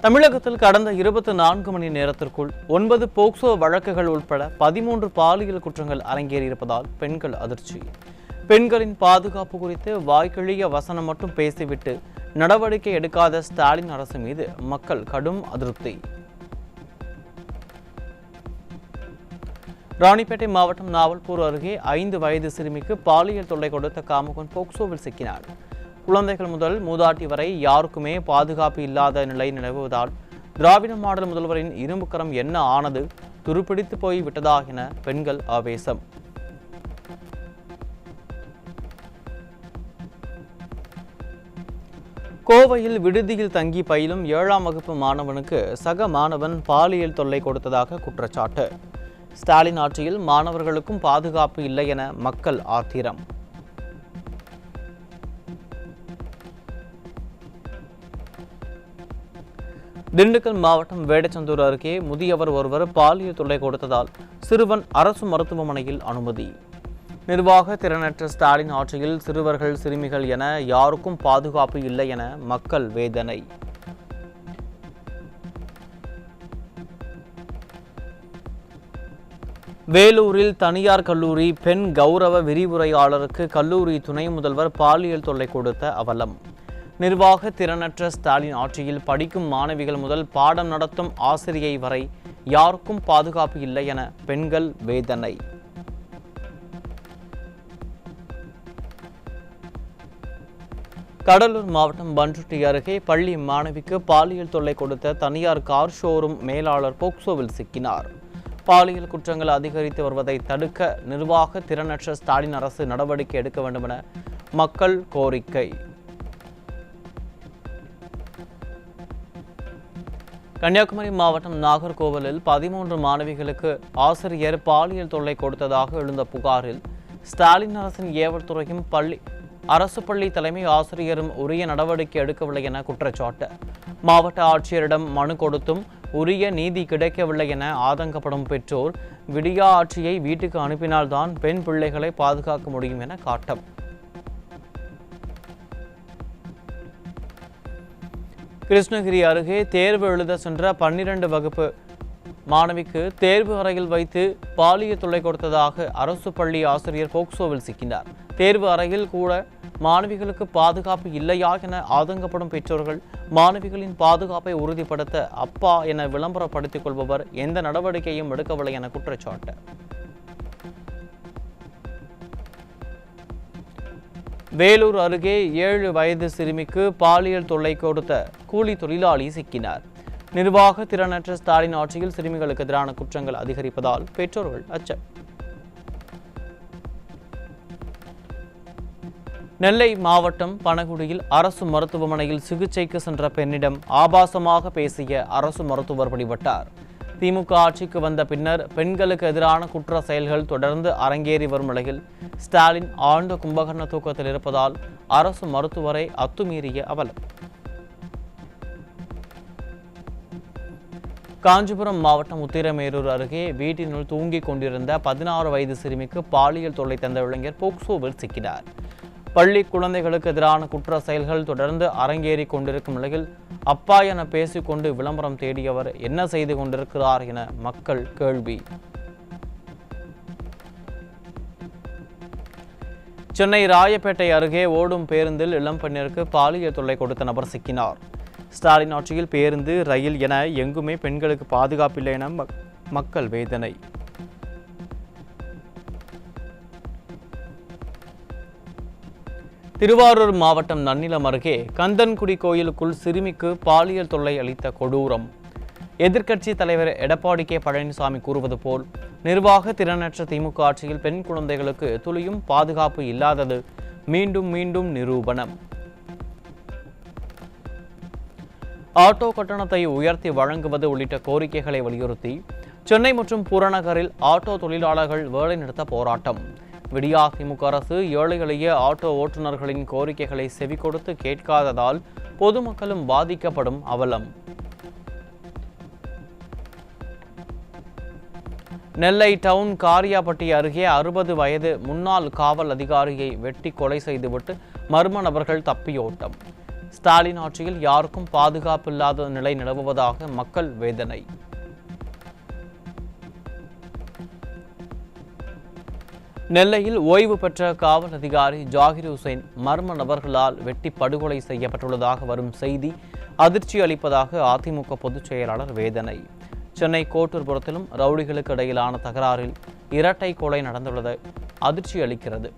தமிழகத்தில் கடந்த 24 மணி நேரத்திற்குள் 9 போக்சோ வழக்குகள் உட்பட 13 பாலியல் குற்றங்கள் அரங்கேறியிருப்பதால் பெண்கள் அதிர்ச்சி. பெண்களின் பாதுகாப்பு குறித்து வாய்க்கிழிய வசனம் மட்டும் பேசிவிட்டு நடவடிக்கை எடுக்காத ஸ்டாலின் அரசு மீது மக்கள் கடும் அதிருப்தி. ராணிப்பேட்டை மாவட்டம் நாவல்பூர் அருகே 5 வயது சிறுமிக்கு பாலியல் தொல்லை கொடுத்த காமுகன் போக்சோவில் சிக்கினார். குழந்தைகள் முதல் மூதாட்டி வரை யாருக்குமே பாதுகாப்பு இல்லாத நிலை நிலவுவதால் திராவிட மாடல் முதல்வரின் இரும்புக்கரம் என்ன ஆனது, துருப்பிடித்து போய் விட்டதா என பெண்கள் ஆவேசம். கோவையில் விடுதியில் தங்கி பயிலும் 7ஆம் வகுப்பு மாணவனுக்கு சக மாணவன் பாலியல் தொல்லை கொடுத்ததாக குற்றச்சாட்டு. ஸ்டாலின் ஆட்சியில் மாணவர்களுக்கும் பாதுகாப்பு இல்லை என மக்கள் ஆத்திரம். திண்டுக்கல் மாவட்டம் வேடச்சந்தூர் அருகே முதியவர் ஒருவர் பாலியல் தொல்லை கொடுத்ததால் சிறுவன் அரசு மருத்துவமனையில் அனுமதி. நிர்வாக திறனற்ற ஸ்டாலின் ஆட்சியில் சிறுவர்கள் சிறுமிகள் என யாருக்கும் பாதுகாப்பு இல்லை என மக்கள் வேதனை. வேலூரில் தனியார் கல்லூரி பெண் கௌரவ விரிவுரையாளருக்கு கல்லூரி துணை முதல்வர் பாலியல் தொல்லை கொடுத்த அவலம். நிர்வாக திறனற்ற ஸ்டாலின் ஆட்சியில் படிக்கும் மாணவிகள் முதல் பாடம் நடத்தும் ஆசிரியை வரை யாருக்கும் பாதுகாப்பு இல்லை என பெண்கள் வேதனை. கடலூர் மாவட்டம் பண்ருட்டி அருகே பள்ளி மாணவிக்கு பாலியல் தொல்லை கொடுத்த தனியார் கார் ஷோரூம் மேலாளர் போக்சோவில் சிக்கினார். பாலியல் குற்றங்கள் அதிகரித்து வருவதை தடுக்க நிர்வாக திறனற்ற ஸ்டாலின் அரசு நடவடிக்கை எடுக்க வேண்டும் என மக்கள் கோரிக்கை. கன்னியாகுமரி மாவட்டம் நாகர்கோவிலில் 13 மாணவிகளுக்கு ஆசிரியர் பாலியல் தொல்லை கொடுத்ததாக எழுந்த புகாரில் ஸ்டாலின் அரசின் ஏவல் துறையும் அரசு பள்ளி தலைமை ஆசிரியரும் உரிய நடவடிக்கை எடுக்கவில்லை என குற்றச்சாட்டு. மாவட்ட ஆட்சியரிடம் மனு கொடுத்தும் உரிய நீதி கிடைக்கவில்லை என ஆதங்கப்படும் பெற்றோர் விடியா ஆட்சியை வீட்டுக்கு அனுப்பினால்தான் பெண் பிள்ளைகளை பாதுகாக்க முடியும் என காட்டம். கிருஷ்ணகிரி அருகே தேர்வு எழுத சென்ற 12 வகுப்பு மாணவிக்கு தேர்வு அறையில் வைத்து பாலியல் தொல்லை கொடுத்ததாக அரசு பள்ளி ஆசிரியர் போக்சோவில் சிக்கினார். தேர்வு அறையில் கூட மாணவிகளுக்கு பாதுகாப்பு இல்லையா என ஆதங்கப்படும் பெற்றோர்கள் மாணவிகளின் பாதுகாப்பை உறுதிப்படுத்த அப்பா என விளம்பரப்படுத்திக் கொள்பவர் எந்த நடவடிக்கையும் எடுக்கவில்லை என குற்றச்சாட்டு. வேலூர் அருகே 7 வயது சிறுமிக்கு பாலியல் தொல்லை கொடுத்த கூலி தொழிலாளி சிக்கினார். நிர்வாக திறனற்ற ஸ்டாலின் ஆட்சியில் சிறுமிகளுக்கு எதிரான குற்றங்கள் அதிகரிப்பதால் பெற்றோர்கள் அச்சம். நெல்லை மாவட்டம் பனகுடியில் அரசு மருத்துவமனையில் சிகிச்சைக்கு சென்ற பெண்ணிடம் ஆபாசமாக பேசிய அரசு மருத்துவர் பிடிபட்டார். திமுக ஆட்சிக்கு வந்த பின்னர் பெண்களுக்கு எதிரான குற்ற செயல்கள் தொடர்ந்து அரங்கேறி வரும் நிலையில் ஸ்டாலின் ஆழ்ந்த கும்பகர்ண தூக்கத்தில் இருப்பதால் அரசு மருத்துவரை அத்துமீறிய அவலம். காஞ்சிபுரம் மாவட்டம் உத்திரமேரூர் அருகே வீட்டினுள் தூங்கிக் கொண்டிருந்த 16 வயது சிறுமிக்கு பாலியல் தொல்லை தந்த இளைஞர் போக்சோவில் சிக்கினார். பள்ளி குழந்தைகளுக்கு எதிரான குற்ற செயல்கள் தொடர்ந்து அரங்கேறி கொண்டிருக்கும் நிலையில் அப்பா என பேசிக்கொண்டு விளம்பரம் தேடியவர் என்ன செய்து கொண்டிருக்கிறார் என மக்கள் கேள்வி. சென்னை ராயப்பேட்டை அருகே ஓடும் பேருந்தில் இளம்பெண்ணிற்கு பாலியல் தொல்லை கொடுத்த நபர் சிக்கினார். ஸ்டாலின் ஆட்சியில் பேருந்து, ரயில் என எங்குமே பெண்களுக்கு பாதுகாப்பில்லை என மக்கள் வேதனை. திருவாரூர் மாவட்டம் நன்னிலம் அருகே கந்தன்குடி கோயிலுக்குள் சிறுமிக்கு பாலியல் தொல்லை அளித்த கொடூரம். எதிர்க்கட்சி தலைவர் எடப்பாடி கே பழனிசாமி கூறுவது போல் நிர்வாக திறனற்ற திமுக ஆட்சியில் பெண் குழந்தைகளுக்கு துளியும் பாதுகாப்பு இல்லாதது மீண்டும் மீண்டும் நிரூபணம். ஆட்டோ கட்டணத்தை உயர்த்தி வழங்குவது உள்ளிட்ட கோரிக்கைகளை வலியுறுத்தி சென்னை மற்றும் புறநகரில் ஆட்டோ தொழிலாளர்கள் வேலைநிறுத்த போராட்டம். விடியா திமுக அரசு ஏழை எளிய ஆட்டோ ஓட்டுநர்களின் கோரிக்கைகளை செவி கொடுத்து கேட்காததால் பொதுமக்களும் பாதிக்கப்படும் அவலம். நெல்லை டவுன் காரியாபட்டி அருகே 60 வயது முன்னாள் காவல் அதிகாரியை வெட்டி கொலை செய்துவிட்டு மர்ம நபர்கள் தப்பியோட்டம். ஸ்டாலின் ஆட்சியில் யாருக்கும் பாதுகாப்பில்லாத நிலை நிலவுவதாக மக்கள் வேதனை. நெல்லையில் ஓய்வு பெற்ற காவல் அதிகாரி ஜாகிர் ஹுசைன் மர்ம நபர்களால் வெட்டி படுகொலை செய்யப்பட்டுள்ளதாக வரும் செய்தி அதிர்ச்சி அளிப்பதாக அதிமுக பொதுச் செயலாளர் வேதனை. சென்னை கோட்டூர்புரத்திலும் ரவுடிகளுக்கு இடையிலான தகராறில் இரட்டை கொலை நடந்துள்ளது அதிர்ச்சி அளிக்கிறது.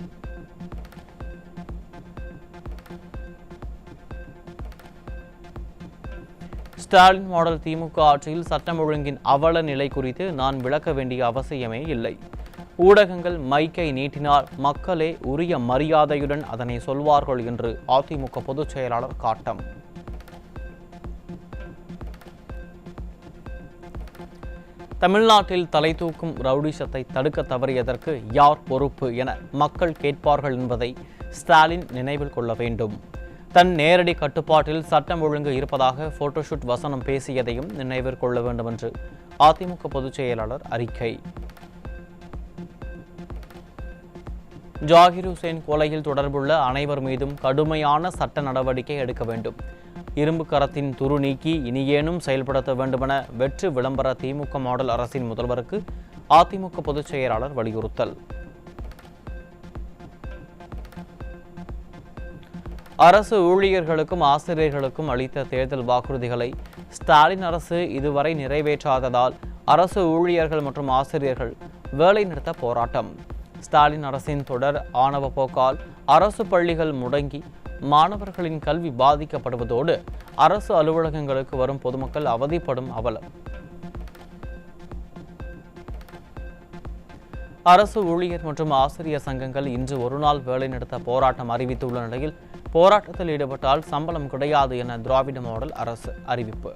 ஸ்டாலின் மாடல் திமுக ஆட்சியில் சட்டம் ஒழுங்கின் அவல நிலை குறித்து நான் விளக்க வேண்டிய அவசியமே இல்லை. ஊடகங்கள் மைக்கை நீட்டினால் மக்களே உரிய மரியாதையுடன் அதனை சொல்வார்கள் என்று அதிமுக பொதுச் செயலாளர் காட்டம். தமிழ்நாட்டில் தலை தூக்கும் ரவுடிசத்தை தடுக்க தவறியதற்கு யார் பொறுப்பு என மக்கள் கேட்பார்கள் என்பதை ஸ்டாலின் நினைவில் கொள்ள வேண்டும். தன் நேரடி கட்டுப்பாட்டில் சட்டம் ஒழுங்கு இருப்பதாக போட்டோஷூட் வசனம் பேசியதையும் நினைவில் கொள்ள வேண்டும் என்று அதிமுக பொதுச் செயலாளர் அறிக்கை. ஜாகிர் ஹுசைன் கொலையில் தொடர்புள்ள அனைவர் மீதும் கடுமையான சட்ட நடவடிக்கை எடுக்க வேண்டும். இரும்பு கரத்தின் துரு நீக்கி இனியேனும் செயல்படுத்த வேண்டுமென வெற்று விளம்பர திமுக மாடல் அரசின் முதல்வருக்கு அதிமுக பொதுச் செயலாளர் வலியுறுத்தல். அரசு ஊழியர்களுக்கும் ஆசிரியர்களுக்கும் அளித்த தேர்தல் வாக்குறுதிகளை ஸ்டாலின் அரசு இதுவரை நிறைவேற்றாததால் அரசு ஊழியர்கள் மற்றும் ஆசிரியர்கள் வேலை நிறுத்த போராட்டம். ஸ்டாலின் அரசின் தொடர் ஆணவ போக்கால் அரசு பள்ளிகள் முடங்கி மாணவர்களின் கல்வி பாதிக்கப்படுவதோடு அரசு அலுவலகங்களுக்கு வரும் பொதுமக்கள் அவதிப்படும் அவலம். அரசு ஊழியர் மற்றும் ஆசிரியர் சங்கங்கள் இன்று ஒருநாள் வேலைநிறுத்த போராட்டம் அறிவித்துள்ள நிலையில் போராட்டத்தில் ஈடுபட்டால் சம்பளம் கிடையாது என திராவிட மாடல் அரசு அறிவிப்பு.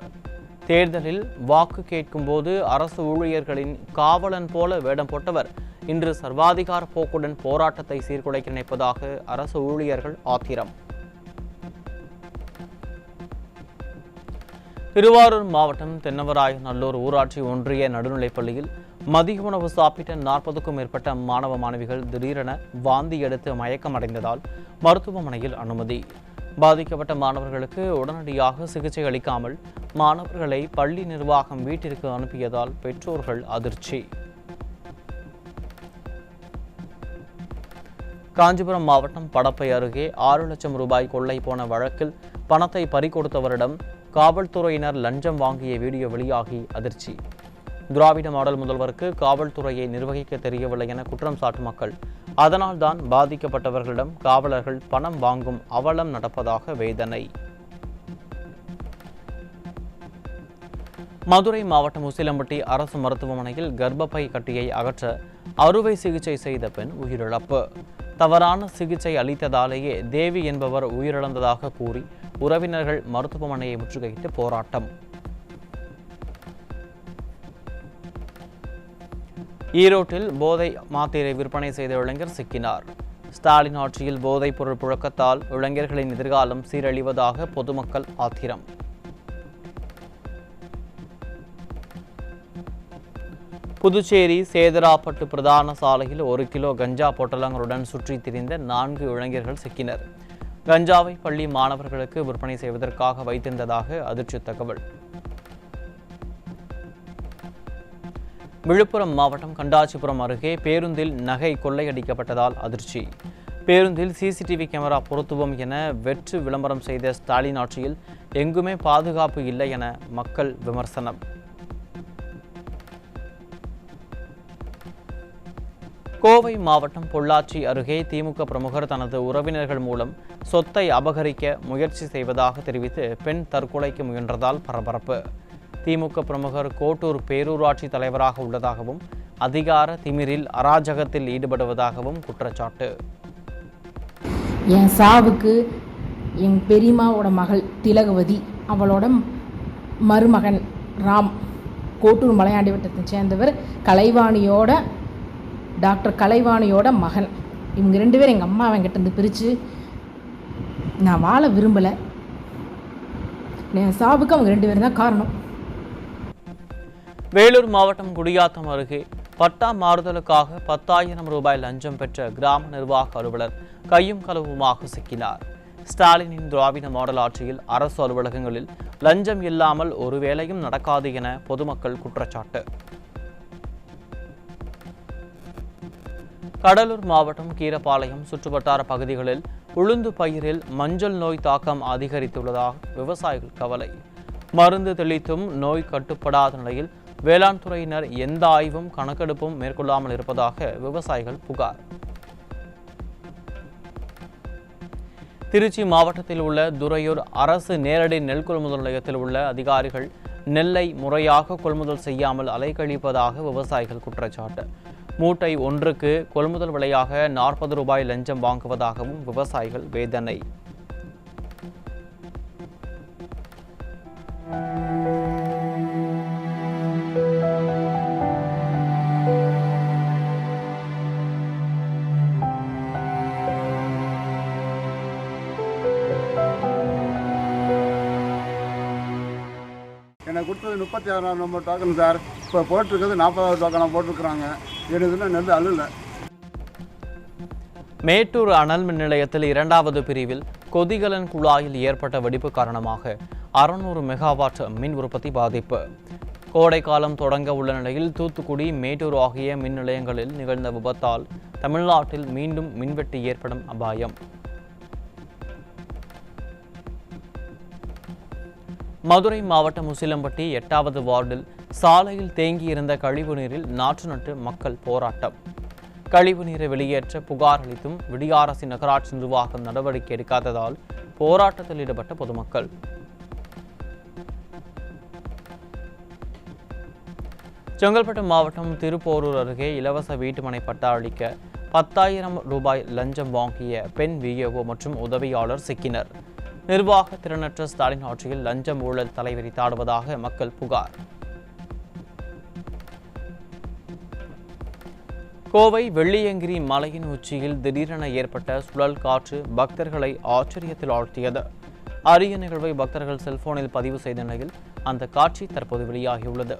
தேர்தலில் வாக்கு கேட்கும் போது அரசு ஊழியர்களின் காவலன் போல வேடம் போட்டவர் இன்று சர்வாதிகார போக்குடன் போராட்டத்தை சீர்குலைக்க நினைப்பதாக அரசு ஊழியர்கள் ஆத்திரம். திருவாரூர் மாவட்டம் தென்னவராயநல்லூர் ஊராட்சி ஒன்றிய நடுநிலைப்பள்ளியில் மதிய உணவு சாப்பிட்ட 40க்கும் மேற்பட்ட மாணவ மாணவிகள் திடீரென வாந்தி எடுத்து மயக்கமடைந்ததால் மருத்துவமனையில் அனுமதி. பாதிக்கப்பட்ட மாணவர்களுக்கு உடனடியாக சிகிச்சை அளிக்காமல் மாணவர்களை பள்ளி நிர்வாகம் வீட்டிற்கு அனுப்பியதால் பெற்றோர்கள் அதிர்ச்சி. காஞ்சிபுரம் மாவட்டம் படப்பை அருகே 6 லட்சம் ரூபாய் கொள்ளை போன வழக்கில் பணத்தை பறிகொடுத்தவரிடம் காவல்துறையினர் லஞ்சம் வாங்கிய வீடியோ வெளியாகி அதிர்ச்சி. திராவிட மாடல் முதல்வருக்கு காவல்துறையை நிர்வகிக்க தெரியவில்லை என குற்றம் சாட்டும் மக்கள், அதனால்தான் பாதிக்கப்பட்டவர்களிடம் காவலர்கள் பணம் வாங்கும் அவலம் நடப்பதாக வேதனை. மதுரை மாவட்டம் உசிலம்பட்டி அரசு மருத்துவமனையில் கர்ப்பப்பை கட்டியை அகற்ற அறுவை சிகிச்சை செய்த பெண் உயிரிழப்பு. தவறான சிகிச்சை அளித்ததாலேயே தேவி என்பவர் உயிரிழந்ததாக கூறி உறவினர்கள் மருத்துவமனையை முற்றுகையிட்டு போராட்டம். ஈரோட்டில் போதை மாத்திரை விற்பனை செய்த இளைஞர் சிக்கினார். ஸ்டாலின் ஆட்சியில் போதைப் பொருள் புழக்கத்தால் இளைஞர்களின் எதிர்காலம் சீரழிவதாக பொதுமக்கள் ஆத்திரம். புதுச்சேரி சேதராப்பட்டு பிரதான சாலையில் 1 கிலோ கஞ்சா பொட்டலங்களுடன் சுற்றி திரிந்த 4 இளைஞர்கள் சிக்கினர். கஞ்சாவை பள்ளி மாணவர்களுக்கு விற்பனை செய்வதற்காக வைத்திருந்ததாக அதிர்ச்சி தகவல். விழுப்புரம் மாவட்டம் கண்டாச்சிபுரம் அருகே பேருந்தில் நகை கொள்ளையடிக்கப்பட்டதால் அதிர்ச்சி. பேருந்தில் சிசிடிவி கேமரா பொருத்துவோம் என வெற்று விளம்பரம் செய்த ஸ்டாலின் ஆட்சியில் எங்குமே பாதுகாப்பு இல்லை என மக்கள் விமர்சனம். கோவை மாவட்டம் பொள்ளாச்சி அருகே திமுக பிரமுகர் தனது உறவினர்கள் மூலம் சொத்தை அபகரிக்க முயற்சி செய்வதாக தெரிவித்து பெண் தற்கொலைக்கு முயன்றதால் பரபரப்பு. திமுக பிரமுகர் கோட்டூர் பேரூராட்சி தலைவராக உள்ளதாகவும் அதிகார திமிரில் அராஜகத்தில் ஈடுபடுவதாகவும் குற்றச்சாட்டு. என் சாவுக்கு என் பெரியம்மாவோட மகள் திலகவதி, அவளோட மருமகன் ராம், கோட்டூர் மலையாண்டி வட்டத்தை சேர்ந்தவர், டாக்டர் கலைவாணியோட மகன். இவங்க 2 பேரும் எங்கள் அம்மா அவங்கிட்ட இருந்து பிரித்து நான் வாழ விரும்பலை. என் சாவுக்கு அவங்க 2 பேரும் தான் காரணம். வேலூர் மாவட்டம் குடியாத்தம் அருகே பட்டா மாறுதலுக்காக 10,000 ரூபாய் லஞ்சம் பெற்ற கிராம நிர்வாக அலுவலர் கையும் களவுமாக சிக்கினார். ஸ்டாலினின் திராவிட மாடல் ஆட்சியில் அரசு அலுவலகங்களில் லஞ்சம் இல்லாமல் ஒரு வேலையும் நடக்காது என பொதுமக்கள் குற்றச்சாட்டு. கடலூர் மாவட்டம் கீரப்பாளையம் சுற்றுவட்டார பகுதிகளில் உளுந்து பயிரில் மஞ்சள் நோய் தாக்கம் அதிகரித்துள்ளதாக விவசாயிகள் கவலை. மருந்து தெளித்தும் நோய் கட்டுப்படாத நிலையில் வேளாண் துறையினர் எந்த ஆய்வும் கணக்கெடுப்பும் மேற்கொள்ளாமல் இருப்பதாக விவசாயிகள் புகார். திருச்சி மாவட்டத்தில் உள்ள துறையூர் அரசு நேரடி நெல் கொள்முதல் நிலையத்தில் உள்ள அதிகாரிகள் நெல்லை முறையாக கொள்முதல் செய்யாமல் அலைக்கழிப்பதாக விவசாயிகள் குற்றச்சாட்டு. மூட்டை ஒன்றுக்கு கொள்முதல் விலையாக 40 ரூபாய் லஞ்சம் வாங்குவதாகவும் விவசாயிகள் வேதனை. எனக்கு கொடுத்தது 36ஆம் நம்பர் டோக்கன் சார். இப்போ போட்டிருக்கிறது 40வது டோக்கனாக போட்டிருக்கிறாங்க. எனக்கு நெல் அழுல. மேட்டூர் அனல் மின் நிலையத்தில் 2வது பிரிவில் கொதிகலன் குழாயில் ஏற்பட்ட வெடிப்பு காரணமாக 600 மெகாவாட் மின் உற்பத்தி பாதிப்பு. கோடைக்காலம் தொடங்க உள்ள நிலையில் தூத்துக்குடி, மேட்டூர் ஆகிய மின் நிலையங்களில் நிகழ்ந்த விபத்தால் தமிழ்நாட்டில் மீண்டும் மின்வெட்டு ஏற்படும் அபாயம். மதுரை மாவட்டம் உசிலம்பட்டி 8வது வார்டில் சாலையில் தேங்கியிருந்த கழிவு நீரில் நாற்று நட்டு மக்கள் போராட்டம். கழிவு நீரை வெளியேற்ற புகார் அளித்தும் விடியாரசி நகராட்சி நிர்வாகம் நடவடிக்கை எடுக்காததால் போராட்டத்தில் ஈடுபட்ட பொதுமக்கள். செங்கல்பட்டு மாவட்டம் திருப்போரூர் அருகே இலவச வீட்டுமனை பட்டா அளிக்க 10,000 ரூபாய் லஞ்சம் வாங்கிய பெண் விஏஓ மற்றும் உதவியாளர் சிக்கினர். நிர்வாக திறனற்ற ஸ்டாலின் ஆட்சியில் லஞ்சம் ஊழல் தலைவிரித்தாடுவதாக மக்கள் புகார். கோவை வெள்ளியங்கிரி மலையின் உச்சியில் திடீரென ஏற்பட்ட சுழல் காற்று பக்தர்களை ஆச்சரியத்தில் ஆழ்த்தியது. அரிய நிகழ்வை பக்தர்கள் செல்போனில் பதிவு செய்த நிலையில் அந்த காட்சி தற்போது வெளியாகியுள்ளது.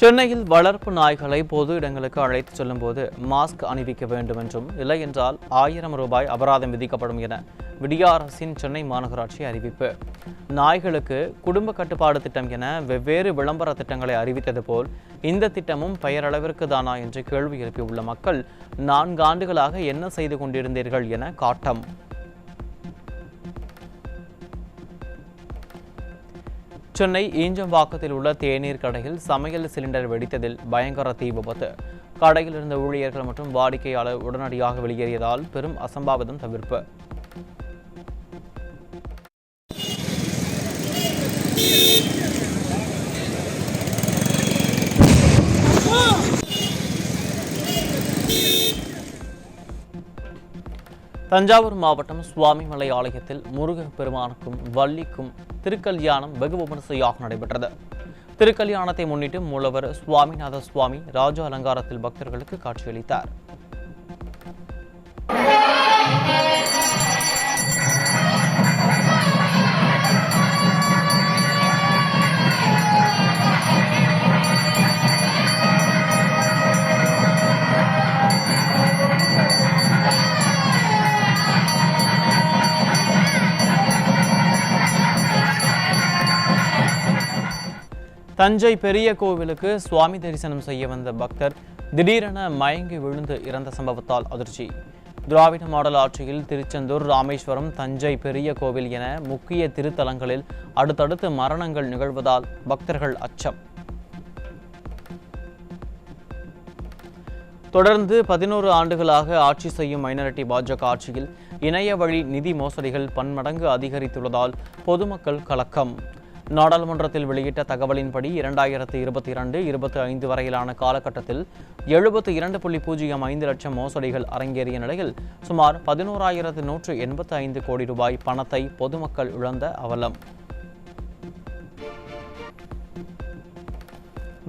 சென்னையில் வளர்ப்பு நாய்களை பொது இடங்களுக்கு அழைத்துச் செல்லும் போது மாஸ்க் அணிவிக்க வேண்டும் என்றும், இல்லை என்றால் 1000 ரூபாய் அபராதம் விதிக்கப்படும் என விடியாரசின் சென்னை மாநகராட்சி அறிவிப்பு. நாய்களுக்கு குடும்ப கட்டுப்பாடு திட்டம் என வெவ்வேறு விளம்பர திட்டங்களை அறிவித்தது போல் இந்த திட்டமும் பெயரளவிற்கு தானா என்று கேள்வி எழுப்பியுள்ள மக்கள் 4 ஆண்டுகளாக என்ன செய்து கொண்டிருந்தீர்கள் என காட்டம். சென்னை ஈஞ்சம்பாக்கத்தில் உள்ள தேநீர் கடையில் சமையல் சிலிண்டர் வெடித்ததில் பயங்கர தீ விபத்து. கடையில் இருந்த ஊழியர்கள் மற்றும் வாடிக்கையாளர் உடனடியாக வெளியேறியதால் பெரும் அசம்பாவிதம் தவிர்ப்பு. தஞ்சாவூர் மாவட்டம் சுவாமிமலை ஆலயத்தில் முருகப் பெருமானுக்கும் வள்ளிக்கும் திருக்கல்யாணம் வெகு விமரிசையாக நடைபெற்றது. திருக்கல்யாணத்தை முன்னிட்டு மூலவர் சுவாமிநாத சுவாமி ராஜ அலங்காரத்தில் பக்தர்களுக்கு காட்சியளித்தார். தஞ்சை பெரிய கோவிலுக்கு சுவாமி தரிசனம் செய்ய வந்த பக்தர் திடீரென மயங்கி விழுந்து இறந்த சம்பவத்தால் அதிர்ச்சி. திராவிட மாடல் ஆட்சியில் திருச்செந்தூர், ராமேஸ்வரம், தஞ்சை பெரிய கோவில் என முக்கிய திருத்தலங்களில் அடுத்தடுத்து மரணங்கள் நிகழ்வதால் பக்தர்கள் அச்சம். தொடர்ந்து 11 ஆண்டுகளாக ஆட்சி செய்யும் மைனாரிட்டி பாஜக ஆட்சியில் இணைய வழி நிதி மோசடிகள் பன்மடங்கு அதிகரித்துள்ளதால் பொதுமக்கள் கலக்கம். நாடாளுமன்றத்தில் வெளியிட்ட தகவலின்படி 2022-25 வரையிலான காலகட்டத்தில் 72.05 லட்சம் மோசடிகள் அரங்கேறிய நிலையில் சுமார் 11,185 கோடி ரூபாய் பணத்தை பொதுமக்கள் இழந்த அவலம்.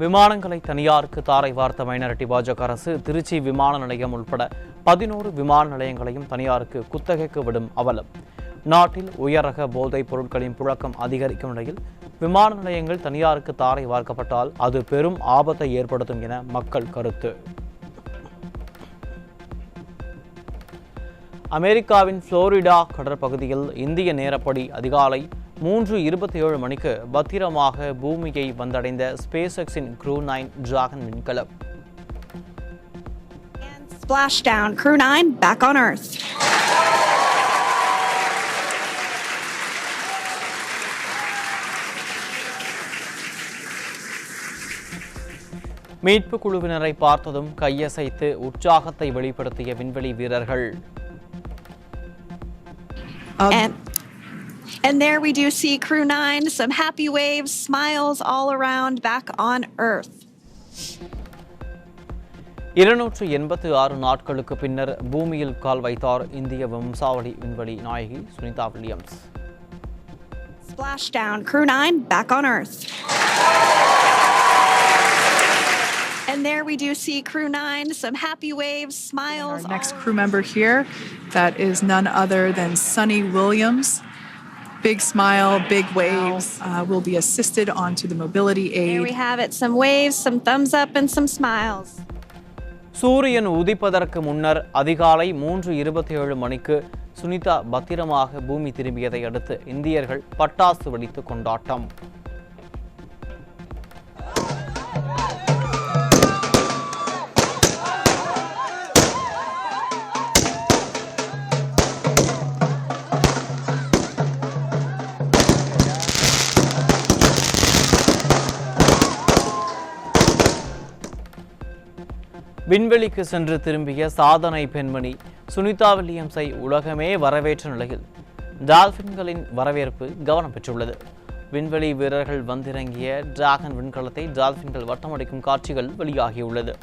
விமானங்களை தனியாருக்கு தாரை வார்த்த மைனாரிட்டி பாஜக அரசு திருச்சி விமான நிலையம் உட்பட 11 விமான நிலையங்களையும் தனியாருக்கு குத்தகைக்கு விடும் அவலம். நாட்டில் உயரக போதைப் பொருட்களின் புழக்கம் அதிகரிக்கும் நிலையில் விமான நிலையங்கள் தனியாருக்கு தாரை வார்க்கப்பட்டால் அது பெரும் ஆபத்தை ஏற்படுத்தும் என மக்கள் கருத்து. அமெரிக்காவின் புளோரிடா கடற்பகுதியில் இந்திய நேரப்படி அதிகாலை 3:27 மணிக்கு பத்திரமாக பூமியை வந்தடைந்த SpaceXின் Crew 9 டிராகன் விண்கலம். Splashdown, Crew 9 back on Earth. மீட்பு குழுவினரை பார்த்ததும் கையசைத்து உற்சாகத்தை வெளிப்படுத்திய விண்வெளி வீரர்கள். And there we do see Crew 9, some happy waves, smiles all around back on Earth. 286 நாட்களுக்கு பின்னர் பூமியில் கால் வைத்தார் இந்திய வம்சாவளி விண்வெளி நாயகி Sunita Williams. Splashdown, Crew 9 back on Earth. And there we do see Crew 9, some happy waves, smiles. Our next crew member here, that is none other than Sunny Williams. Big smile, big waves, will be assisted onto the mobility aid. There we have it, some waves, some thumbs up and some smiles. சூரியன் உதிப்பதற்கு முன்னர் அதிகாலை 3:27 மணிக்கு சுனிதா பத்திரமாக பூமி திரும்பியதை அடுத்து இந்தியர்கள் பட்டாசு வெடித்து கொண்டாட்டம். விண்வெளிக்கு சென்று திரும்பிய சாதனை பெண்மணி சுனிதா வில்லியம்ஸை உலகமே வரவேற்ற நிலையில் டால்பின்களின் வரவேற்பு கவனம் பெற்றுள்ளது. விண்வெளி வீரர்கள் வந்திறங்கிய டிராகன் விண்கலத்தை டால்பின்கள் வட்டமடிக்கும் காட்சிகள் வெளியாகியுள்ளது.